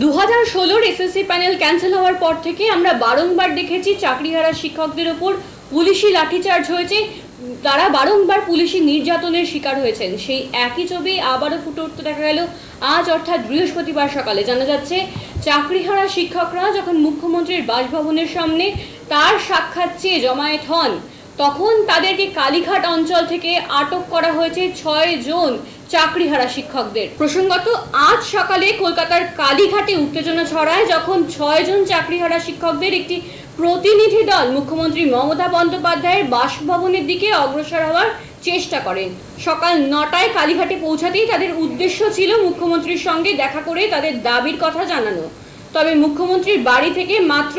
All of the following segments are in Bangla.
2016 এসএসসি প্যানেল ক্যান্সেল হওয়ার পর থেকে আমরা বারংবার দেখেছি চাকরিহারা শিক্ষকদের ওপর পুলিশি লাঠিচার্জ হয়েছে, তারা বারংবার পুলিশি নির্যাতনের শিকার হয়েছেন। সেই একই ছবি আবারও ফুটে উঠতে দেখা গেল আজ অর্থাৎ বৃহস্পতিবার সকালে। জানা যাচ্ছে চাকরিহারা শিক্ষকরা যখন মুখ্যমন্ত্রীর বাসভবনের সামনে তার সাক্ষাৎ চেয়ে জমায়েত হন, তখন তাদেরকে কালীঘাট অঞ্চল থেকে আটক করা হয়েছে 6 জন চাকরিহারা শিক্ষকদের। প্রসঙ্গত আজ সকালে কলকাতার কালীঘাটে উত্তেজনা ছড়ায় যখন 6 জন চাকরিহারা শিক্ষকদের একটি প্রতিনিধি দল মুখ্যমন্ত্রী মমতা বন্দ্যোপাধ্যায়ের বাসভবনের দিকে অগ্রসর হওয়ার চেষ্টা করেন। সকাল 9টায় কালীঘাটে পৌঁছাতেই তাদের উদ্দেশ্য ছিল মুখ্যমন্ত্রীর সঙ্গে দেখা করে তাদের দাবির কথা জানানো। তবে মুখ্যমন্ত্রীর বাড়ি থেকে মাত্র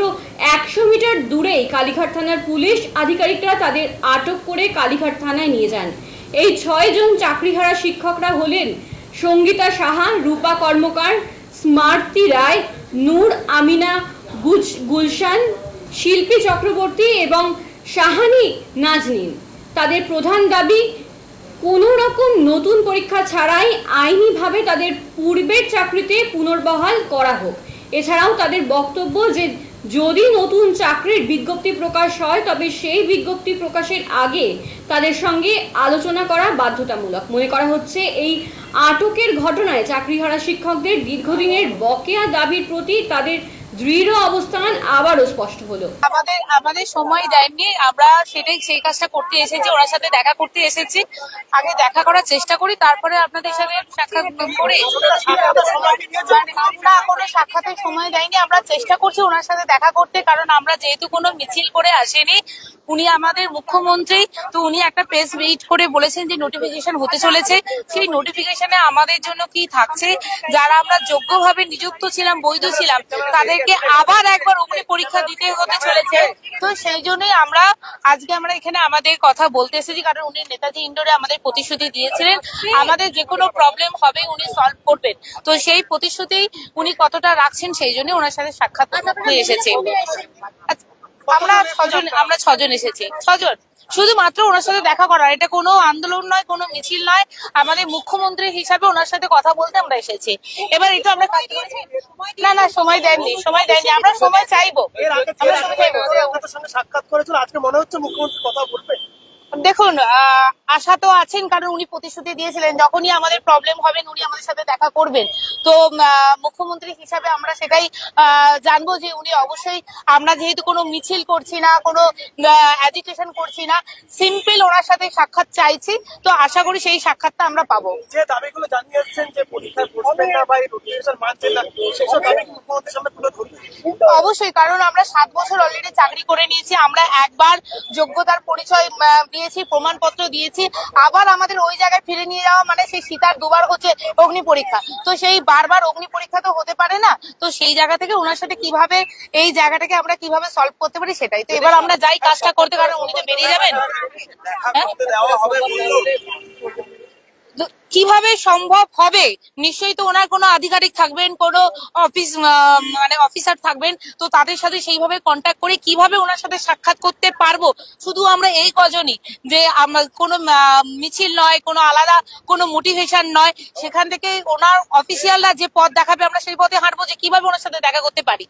100 মিটার দূরেই কালীঘাট থানার পুলিশ আধিকারিকরা তাদের আটক করে কালীঘাট থানায় নিয়ে যান। এই 6 জন চাকরিহারা শিক্ষকরা হলেন সঙ্গীতা সাহা, রূপা কর্মকার, স্মার্তি রায়, নূর আমিনা গুলশান, শিল্পী চক্রবর্তী এবং শাহানি নাজনীন। তাদের প্রধান দাবি কোনো রকম নতুন পরীক্ষা ছাড়াই আইনিভাবে তাদের পূর্বের চাকরিতে পুনর্বহাল করা হোক। এছাড়াও তাদের বক্তব্য যে যদি নতুন চাকরির বিজ্ঞপ্তি প্রকাশ হয় তবে সেই বিজ্ঞপ্তি প্রকাশের আগে তাদের সঙ্গে আলোচনা করা বাধ্যতামূলক। মনে করা হচ্ছে এই আটকের ঘটনায় চাকরিহারা শিক্ষকদের দীর্ঘদিনের বকেয়া দাবির প্রতি তাদের দৃঢ় অবস্থান আবারও স্পষ্ট হলো। আমাদের সময় দেয়নি, আমরা সেই কাজটা করতে এসেছি, ওনার সাথে দেখা করতে এসেছি। আগে দেখা করার চেষ্টা করি, তারপরে আপনাদের সাথে সাক্ষাৎ করি। আমরা কোনো সাক্ষাতের সময় দেয়নি, আমরা চেষ্টা করছি ওনার সাথে দেখা করতে, কারণ আমরা যেহেতু কোনো মিছিল করে আসেনি, উনি আমাদের মুখ্যমন্ত্রী, তো উনি একটা প্রেস মিট করে বলেছেন যে নোটিফিকেশন হতে চলেছে। সেই নোটিফিকেশনে আমাদের জন্য কি থাকছে, যারা আমরা যোগ্যভাবে নিযুক্ত ছিলাম, বৈধ ছিলাম, তাদেরকে আবার একবার অগ্নি পরীক্ষা দিতে হতে চলেছে। তো সেই জন্যই আমরা এখানে আমাদের কথা বলতে এসেছি, কারণ উনি নেতাজি ইন্ডোরে আমাদের প্রতিশ্রুতি দিয়েছিলেন আমাদের যে কোনো প্রবলেম হবে উনি সলভ করবেন। তো সেই প্রতিশ্রুতি উনি কতটা রাখছেন সেই জন্য ওনার সাথে সাক্ষাৎ করতে এসেছি। আমরা 6 জন এসেছি, 6 জন শুধুমাত্র ওনার সাথে দেখা করার। এটা কোনো আন্দোলন নয়, কোনো মিছিল নয়, আমাদের মুখ্যমন্ত্রী হিসাবে ওনার সাথে কথা বলতে আমরা এসেছি। এবার একটু আমরা না সময় দেননি, আমরা সময় চাইবো। সাক্ষাৎ করেছিল, আজকে মনে হচ্ছে মুখ্যমন্ত্রী কথা বলবে। দেখুন, আশা তো আছেন, কারণ উনি প্রতিশ্রুতি দিয়েছিলেন যখনই আমাদের প্রবলেম হবে উনি আমাদের সাথে দেখা করবেন। তো মুখ্যমন্ত্রী হিসাবে আমরা সেটাই জানবো যে উনি অবশ্যই, আমরা যেহেতু কোনো মিছিল করছি না, কোনো অ্যাজিটেশন করছি না, সিম্পল ওনার সাথে সাক্ষাৎ চাইছি, তো আশা করি সেই সাক্ষাৎটা আমরা পাবো। যে দাবিগুলো জানিয়ে আসছেন যে পরীক্ষায় বসবেন না বা নোটিফিকেশন মানছেন না, সেসব দাবি মুখ্যমন্ত্রীর সামনে তুলে ধরবেন। অবশ্যই, কারণ আমরা 7 বছর অলরেডি চাকরি করে নিয়েছি, আমরা একবার যোগ্যতার পরিচয় দিয়েছি, প্রমাণপত্র দিয়েছি, আবার আমাদের ওই জায়গায় ফিরে নিয়ে যাওয়া মানে সেই সীতার দুবার হচ্ছে অগ্নি পরীক্ষা। তো সেই বারবার অগ্নি পরীক্ষা তো হতে পারে না। তো সেই জায়গা থেকে ওনার সাথে কিভাবে এই জায়গাটাকে আমরা কিভাবে সলভ করতে পারি সেটাই। তো এবার আমরা যাই কাজটা করতে, কারণ উনি তো বেরিয়ে যাবেন। কিভাবে সম্ভব হবে, নিশ্চয়ই তো ওনার কোনো আধিকারিক থাকবেন, কোনো অফিসার থাকবেন, তো তাদের সাথে সেইভাবে কন্ট্যাক্ট করে কিভাবে ওনার সাথে সাক্ষাৎ করতে পারবো। শুধু আমরা এই কজনই, যে কোনো মিছিল নয়, কোনো আলাদা কোনো মোটিভেশন নয়, সেখান থেকে ওনার অফিসিয়ালরা যে পথ দেখাবে আমরা সেই পথে হাঁটবো, যে কিভাবে ওনার সাথে দেখা করতে পারি।